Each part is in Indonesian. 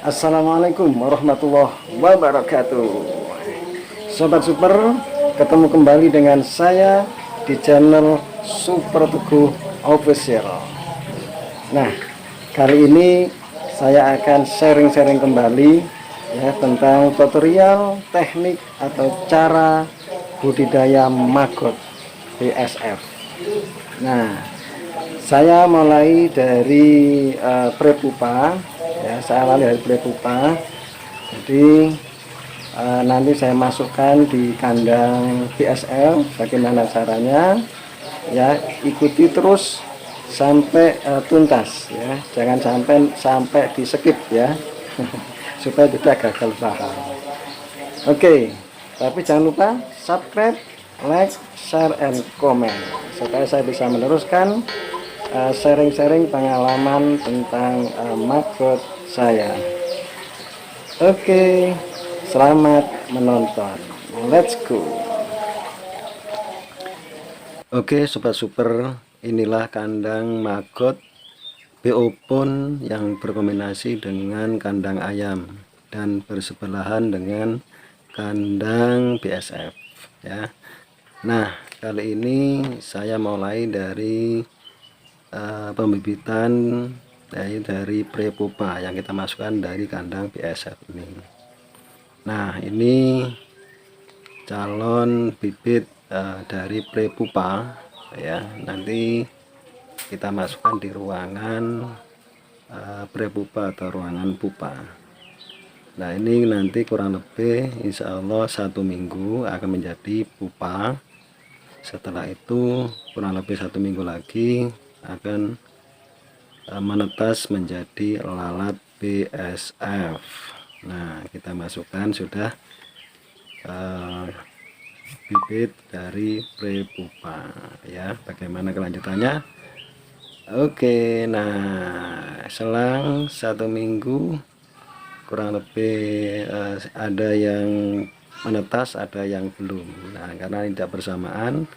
Assalamualaikum warahmatullahi wabarakatuh. Sobat Super, ketemu kembali dengan saya di channel Super Teguh Official. Nah, kali ini saya akan sharing-sharing kembali ya tentang tutorial teknik atau cara budidaya maggot BSF. Nah, saya mulai dari prepupa ya, saya awali dari prepupa. Jadi nanti saya masukkan di kandang BSL. Bagaimana caranya ya, ikuti terus sampai tuntas ya, jangan sampai di skip ya supaya tidak gagal paham. Oke, tapi jangan lupa subscribe, like, share, and comment supaya saya bisa meneruskan sharing-sharing pengalaman tentang maggot saya. Oke, selamat menonton. Let's go. Oke, Sobat Super, inilah kandang maggot BO Pon yang berkombinasi dengan kandang ayam dan bersebelahan dengan kandang BSF ya. Nah, kali ini saya mulai dari pembibitan dari prepupa yang kita masukkan dari kandang BSF ini. Nah, ini calon bibit dari prepupa ya, nanti kita masukkan di ruangan prepupa atau ruangan pupa. Nah, ini nanti kurang lebih insya Allah 1 minggu akan menjadi pupa. Setelah itu kurang lebih 1 minggu lagi akan menetas menjadi lalat BSF. Nah, kita masukkan sudah bibit dari prepupa ya. Bagaimana kelanjutannya? Oke, nah selang 1 minggu kurang lebih ada yang menetas, ada yang belum. Nah, karena tidak bersamaan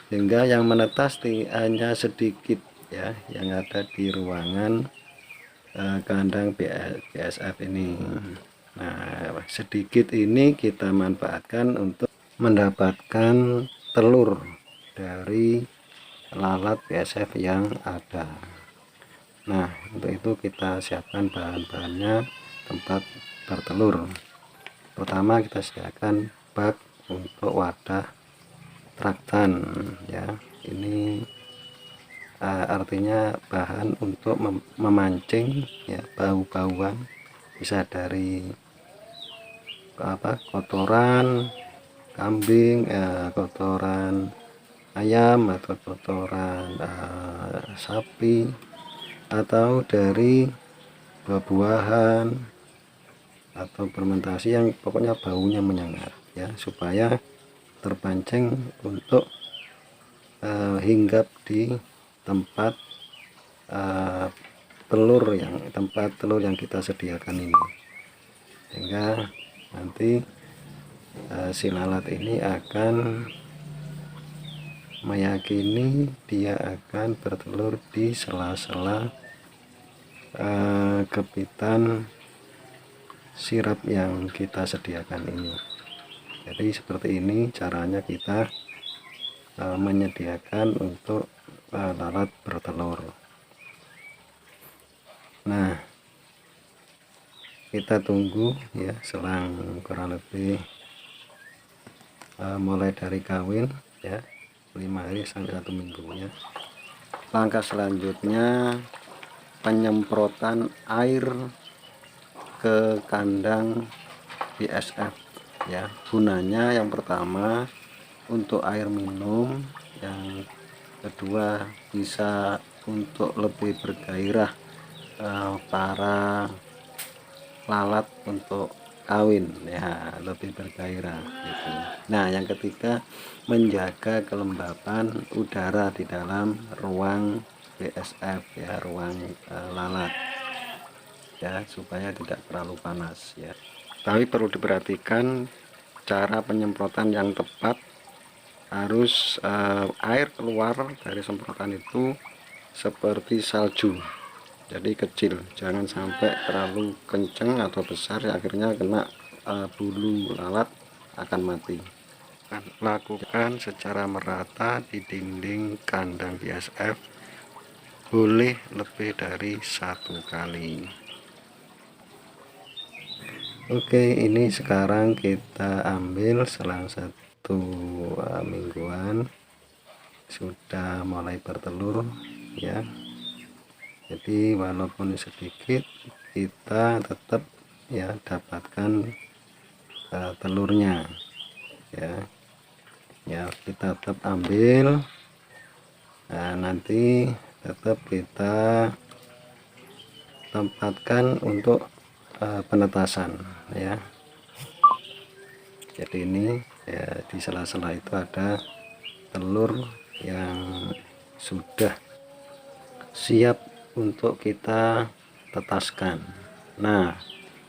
sehingga yang menetas hanya sedikit ya, yang ada di ruangan kandang BSF ini. Nah, sedikit ini kita manfaatkan untuk mendapatkan telur dari lalat BSF yang ada. Nah, untuk itu kita siapkan bahan-bahannya, tempat bertelur. Pertama kita sediakan bak untuk wadah traktan ya. Ini artinya bahan untuk memancing ya, bau-bauan, bisa dari kotoran kambing, kotoran ayam atau kotoran sapi, atau dari buah-buahan atau fermentasi yang pokoknya baunya menyengat ya, supaya terpancing untuk hinggap di tempat tempat telur yang kita sediakan ini, sehingga nanti si lalat ini akan meyakini dia akan bertelur di sela-sela kepitan sirap yang kita sediakan ini. Jadi seperti ini caranya kita menyediakan untuk lalat bertelur. Nah, kita tunggu ya selang kurang lebih mulai dari kawin ya 5 hari sampai 1 minggu ya. Langkah selanjutnya penyemprotan air ke kandang BSF ya. Gunanya yang pertama untuk air minum, yang kedua bisa untuk lebih bergairah para lalat untuk kawin ya, lebih bergairah gitu. Nah, yang ketiga menjaga kelembapan udara di dalam ruang BSF ya, ruang lalat ya, supaya tidak terlalu panas ya. Tapi perlu diperhatikan cara penyemprotan yang tepat, harus air keluar dari semprotan itu seperti salju jadi kecil, jangan sampai terlalu kenceng atau besar akhirnya kena bulu lalat akan mati. Lakukan secara merata di dinding kandang BSF, boleh lebih dari 1 kali. Oke, ini sekarang kita ambil selang 1 mingguan sudah mulai bertelur ya. Jadi walaupun sedikit kita tetap ya dapatkan telurnya ya. Ya, kita tetap ambil. Nah, nanti tetap kita tempatkan untuk penetasan ya. Jadi ini ya, di sela-sela itu ada telur yang sudah siap untuk kita tetaskan. Nah,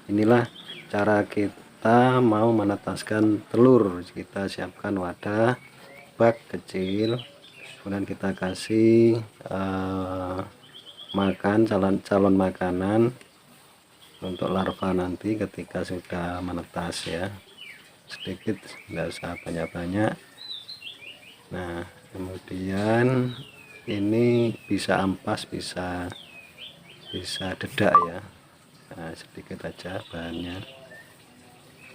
inilah cara kita mau menetaskan telur. Kita siapkan wadah, bak kecil, kemudian kita kasih makan calon makanan untuk larva nanti ketika sudah menetas ya, sedikit, nggak usah banyak-banyak. Nah, kemudian ini bisa ampas, bisa dedak ya. Nah, sedikit aja bahannya.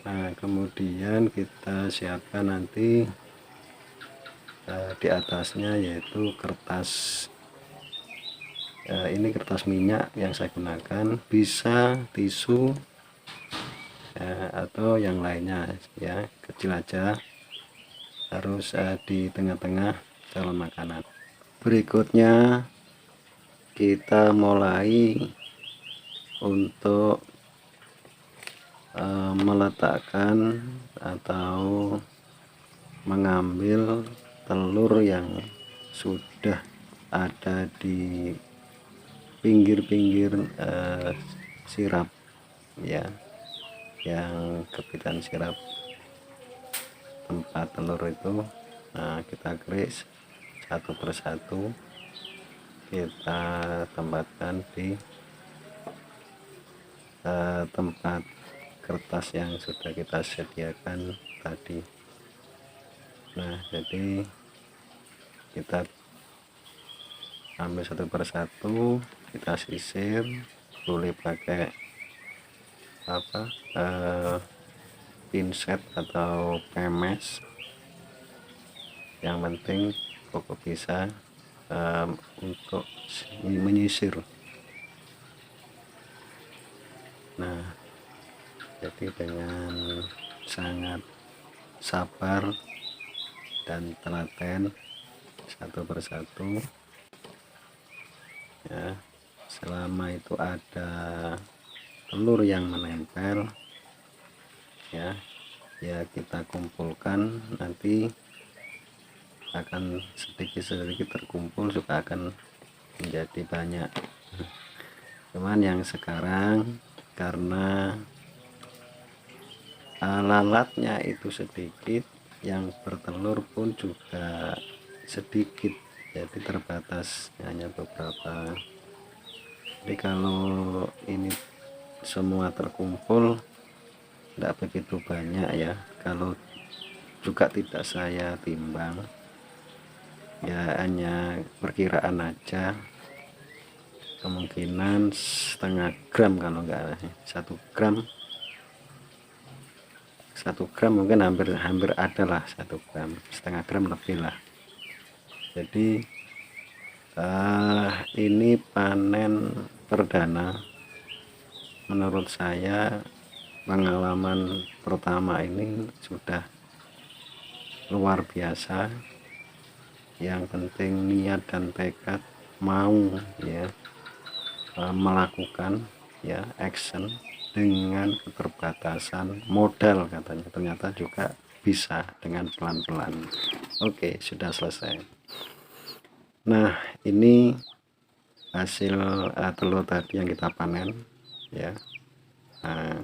Nah, kemudian kita siapkan nanti di atasnya yaitu kertas, ini kertas minyak yang saya gunakan, bisa tisu atau yang lainnya ya, kecil aja, harus di tengah-tengah calon makanan. Berikutnya kita mulai untuk meletakkan atau mengambil telur yang sudah ada di pinggir-pinggir sirap ya, yang kepitan sirap tempat telur itu. Nah, kita keris satu persatu, kita tempatkan di tempat kertas yang sudah kita sediakan tadi. Nah, jadi kita ambil satu persatu, kita sisir, boleh pakai pinset atau pemes, yang penting pokok bisa untuk menyisir. Nah, jadi dengan sangat sabar dan telaten satu persatu ya, selama itu ada telur yang menempel ya, kita kumpulkan, nanti akan sedikit-sedikit terkumpul, juga akan menjadi banyak. Cuman yang sekarang karena lalatnya itu sedikit, yang bertelur pun juga sedikit, jadi terbatas, hanya beberapa. Jadi kalau ini semua terkumpul tidak begitu banyak ya, kalau juga tidak saya timbang ya, hanya perkiraan aja, kemungkinan setengah gram, kalau enggak 1 gram, 1 gram mungkin hampir ada lah, 1 gram, setengah gram lebih lah. Jadi ini panen perdana menurut saya, pengalaman pertama ini sudah luar biasa. Yang penting niat dan tekad, mau ya melakukan ya action dengan keterbatasan modal, katanya ternyata juga bisa dengan pelan-pelan. Oke, sudah selesai. Nah, ini hasil telur tadi yang kita panen ya. Nah,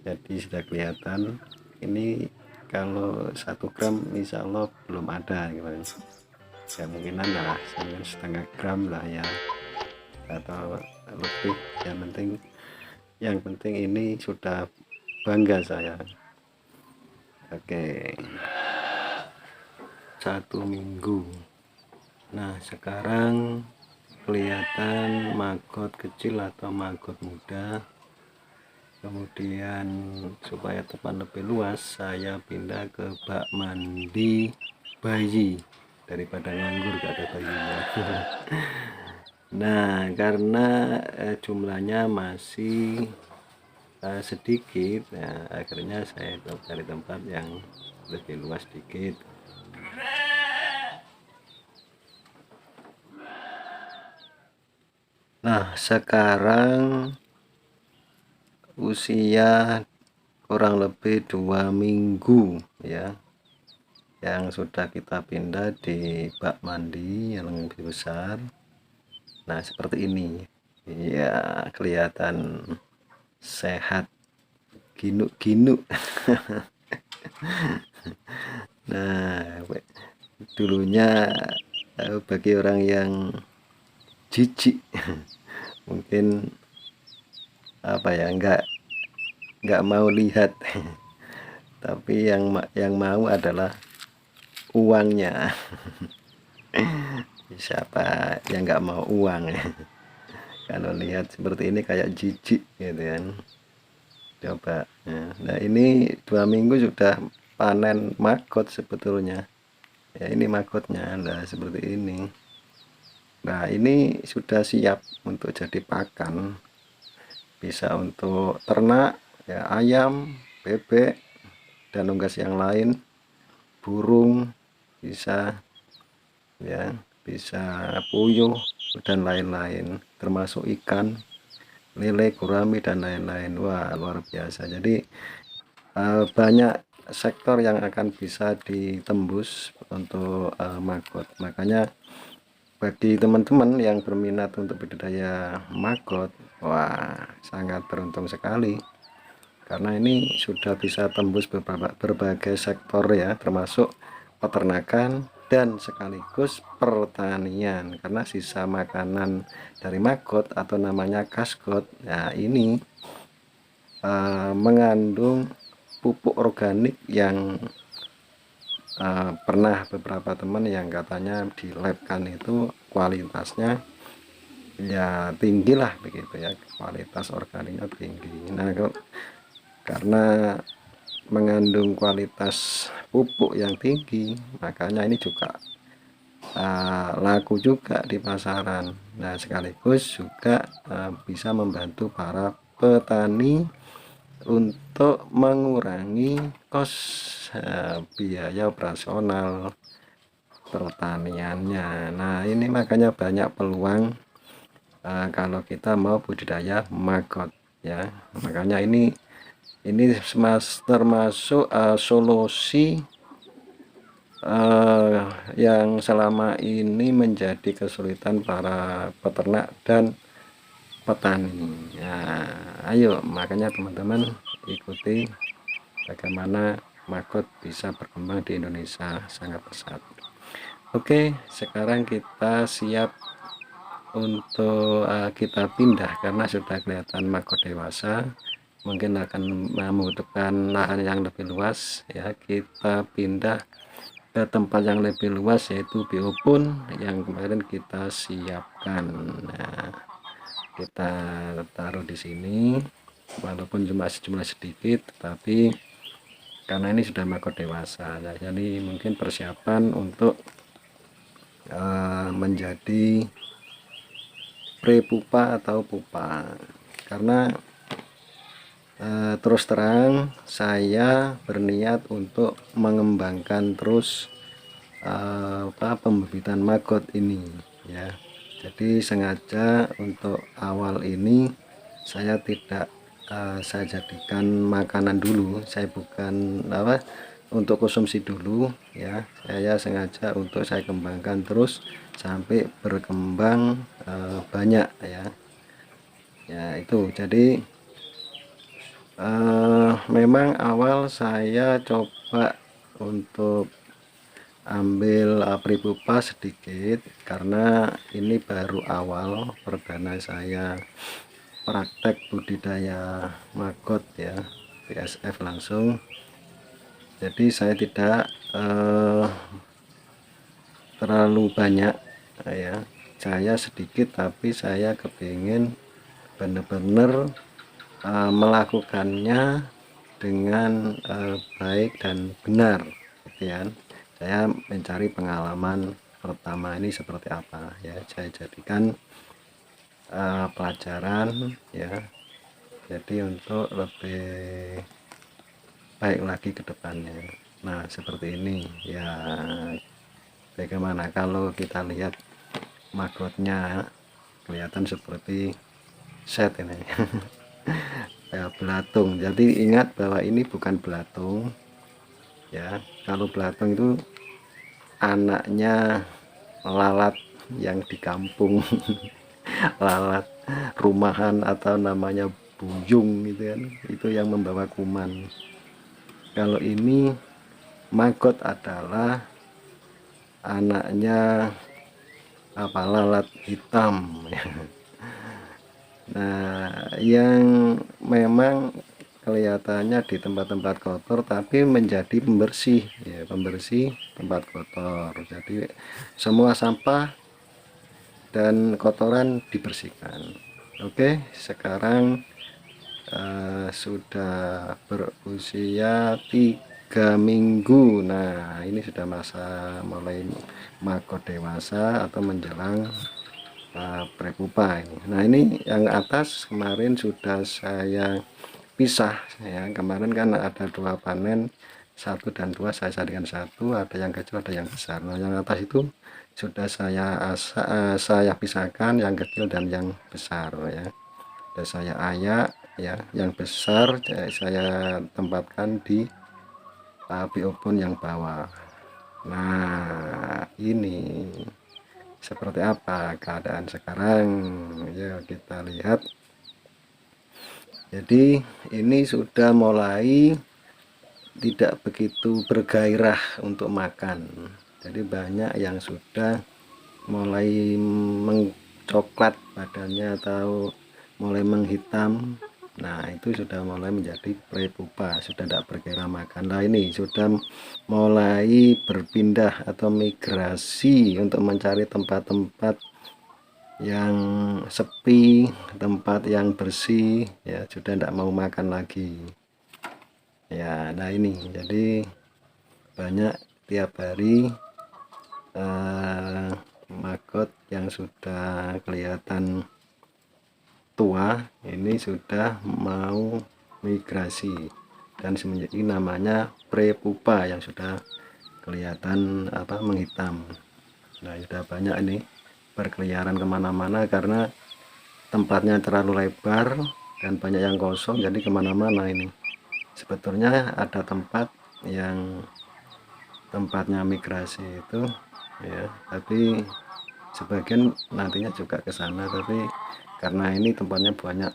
jadi sudah kelihatan ini, kalau 1 gram insya Allah belum ada gitu ya, mungkinan lah setengah gram lah ya. atau lebih, yang penting ini sudah bangga saya. Oke, 1 minggu. Nah sekarang kelihatan maggot kecil atau maggot muda. Kemudian supaya teman lebih luas, saya pindah ke bak mandi bayi daripada nganggur gak ada bayinya. Nah karena jumlahnya masih sedikit, nah akhirnya saya cari tempat yang lebih luas sedikit. Nah sekarang usia kurang lebih 2 minggu ya, yang sudah kita pindah di bak mandi yang lebih besar. Nah seperti ini ya, kelihatan sehat, ginuk-ginuk. Nah dulunya bagi orang yang jijik mungkin apa ya, nggak mau lihat. Tapi yang mau adalah uangnya. Siapa yang nggak mau uang? Kalau lihat seperti ini kayak jijik gitu kan. Coba nah ini 2 minggu sudah panen maggot sebetulnya ya, ini maggotnya. Nah seperti ini. Nah ini sudah siap untuk jadi pakan, bisa untuk ternak ya, ayam, bebek, dan unggas yang lain, burung bisa ya, bisa puyuh dan lain-lain, termasuk ikan lele, gurami, dan lain-lain. Wah luar biasa. Jadi banyak sektor yang akan bisa ditembus untuk maggot. Makanya bagi teman-teman yang berminat untuk budidaya maggot, wah sangat beruntung sekali, karena ini sudah bisa tembus berbagai sektor ya, termasuk peternakan dan sekaligus pertanian, karena sisa makanan dari maggot atau namanya kasgot, nah ini mengandung pupuk organik yang pernah beberapa teman yang katanya di lab kan itu kualitasnya ya tinggi lah begitu ya, kualitas organiknya tinggi. Nah karena mengandung kualitas pupuk yang tinggi, makanya ini juga laku juga di pasaran. Nah sekaligus juga bisa membantu para petani untuk mengurangi kos biaya operasional pertaniannya. Nah ini makanya banyak peluang kalau kita mau budidaya maggot ya. Makanya ini termasuk solusi yang selama ini menjadi kesulitan para peternak dan petani ya. Ayo makanya teman-teman ikuti bagaimana maggot bisa berkembang di Indonesia sangat pesat. Oke, sekarang kita siap untuk kita pindah karena sudah kelihatan maggot dewasa, mungkin akan membutuhkan lahan yang lebih luas ya. Kita pindah ke tempat yang lebih luas, yaitu biopun yang kemarin kita siapkan. Nah kita taruh di sini, walaupun cuma sejumlah sedikit, tapi karena ini sudah maggot dewasa ya, jadi mungkin persiapan untuk menjadi pre-pupa atau pupa. Karena terus terang saya berniat untuk mengembangkan terus pembibitan maggot ini ya. Jadi sengaja untuk awal ini saya tidak saya jadikan makanan dulu, saya bukan untuk konsumsi dulu ya. Saya sengaja untuk saya kembangkan terus sampai berkembang banyak ya. Ya itu jadi memang awal saya coba untuk ambil prepupa sedikit karena ini baru awal perdana saya praktek budidaya maggot ya, BSF langsung. Jadi saya tidak terlalu banyak ya, saya sedikit tapi saya kepingin benar-benar melakukannya dengan baik dan benar gitu ya. Saya mencari pengalaman pertama ini seperti apa ya, saya jadikan pelajaran ya, jadi untuk lebih baik lagi ke depannya. Nah seperti ini ya, bagaimana kalau kita lihat maggotnya kelihatan seperti set ini ya, belatung. Jadi ingat bahwa ini bukan belatung ya, kalau belatung itu anaknya lalat yang di kampung lalat rumahan atau namanya buyung gitu kan, itu yang membawa kuman. Kalau ini maggot adalah anaknya apa, lalat hitam. Nah yang memang kelihatannya di tempat-tempat kotor tapi menjadi pembersih ya, pembersih tempat kotor. Jadi semua sampah dan kotoran dibersihkan. Oke, sekarang sudah berusia 3 minggu. Nah ini sudah masa mulai maggot dewasa atau menjelang prepupa ini. Nah ini yang atas kemarin sudah saya pisah ya, kemarin kan ada 2 panen, 1 dan 2 saya saringkan satu, ada yang kecil ada yang besar. Nah yang atas itu sudah saya pisahkan, yang kecil dan yang besar ya, sudah saya ayak ya, yang besar saya tempatkan di biopon yang bawah. Nah ini seperti apa keadaan sekarang ya, kita lihat. Jadi ini sudah mulai tidak begitu bergairah untuk makan, jadi banyak yang sudah mulai mencoklat badannya atau mulai menghitam. Nah itu sudah mulai menjadi prepupa, sudah tidak bergairah makan. Nah ini sudah mulai berpindah atau migrasi untuk mencari tempat-tempat yang sepi, tempat yang bersih ya, sudah tidak mau makan lagi ya. Nah ini jadi banyak tiap hari maggot yang sudah kelihatan tua ini sudah mau migrasi, dan semenjak ini namanya prepupa yang sudah kelihatan apa, menghitam. Nah sudah banyak ini berkeliaran kemana-mana karena tempatnya terlalu lebar dan banyak yang kosong, jadi kemana-mana ini. Sebetulnya ada tempat yang tempatnya migrasi itu ya, tapi sebagian nantinya juga ke sana, tapi karena ini tempatnya banyak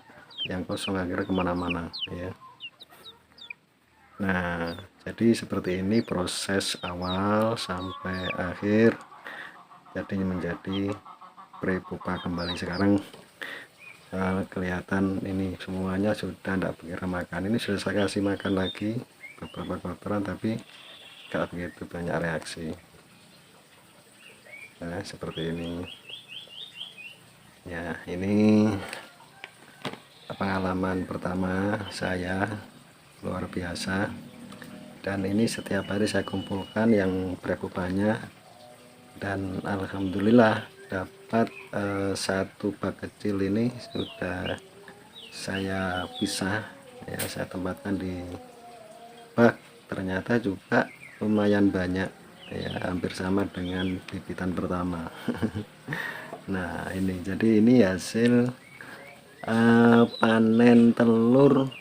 yang kosong akhirnya kemana-mana ya. Nah jadi seperti ini proses awal sampai akhir jadi menjadi prepupa kembali. Sekarang kelihatan ini semuanya sudah tidak berkira makan. Ini sudah saya kasih makan lagi beberapa kotoran tapi gak begitu banyak reaksi. Nah seperti ini ya, ini pengalaman pertama saya, luar biasa. Dan ini setiap hari saya kumpulkan yang prepupanya, dan alhamdulillah dapat satu bak kecil ini sudah saya pisah ya, saya tempatkan di bak, ternyata juga lumayan banyak ya, hampir sama dengan bibitan pertama. Nah ini jadi ini hasil panen telur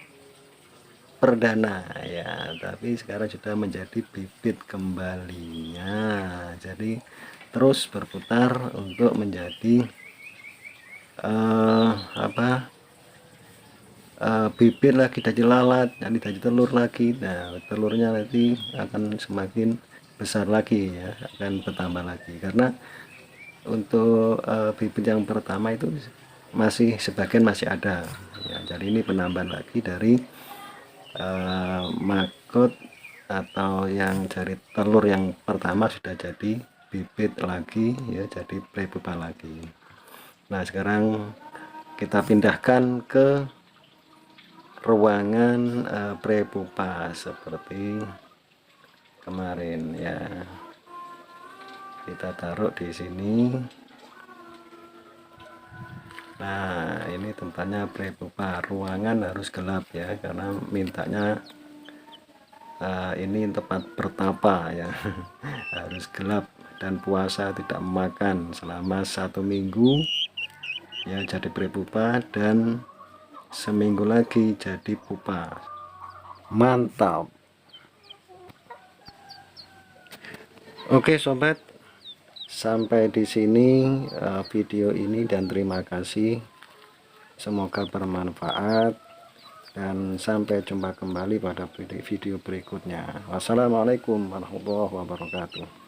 perdana ya, tapi sekarang sudah menjadi bibit kembalinya, jadi terus berputar untuk menjadi apa, bibit lagi, dari lalat, nanti dari telur lagi. Nah telurnya nanti akan semakin besar lagi ya, akan bertambah lagi, karena untuk bibit yang pertama itu masih sebagian masih ada ya. Jadi ini penambahan lagi dari maggot atau yang dari telur yang pertama sudah jadi bibit lagi ya, jadi prepupa lagi. Nah sekarang kita pindahkan ke ruangan prepupa seperti kemarin ya, kita taruh di sini. Nah ini tempatnya prepupa, ruangan harus gelap ya, karena mintanya ini tempat bertapa ya harus gelap, dan puasa tidak makan selama 1 minggu ya jadi prepupa, dan seminggu lagi jadi pupa. Mantap. Oke sobat, sampai di sini video ini, dan terima kasih, semoga bermanfaat, dan sampai jumpa kembali pada video berikutnya. Wassalamualaikum warahmatullahi wabarakatuh.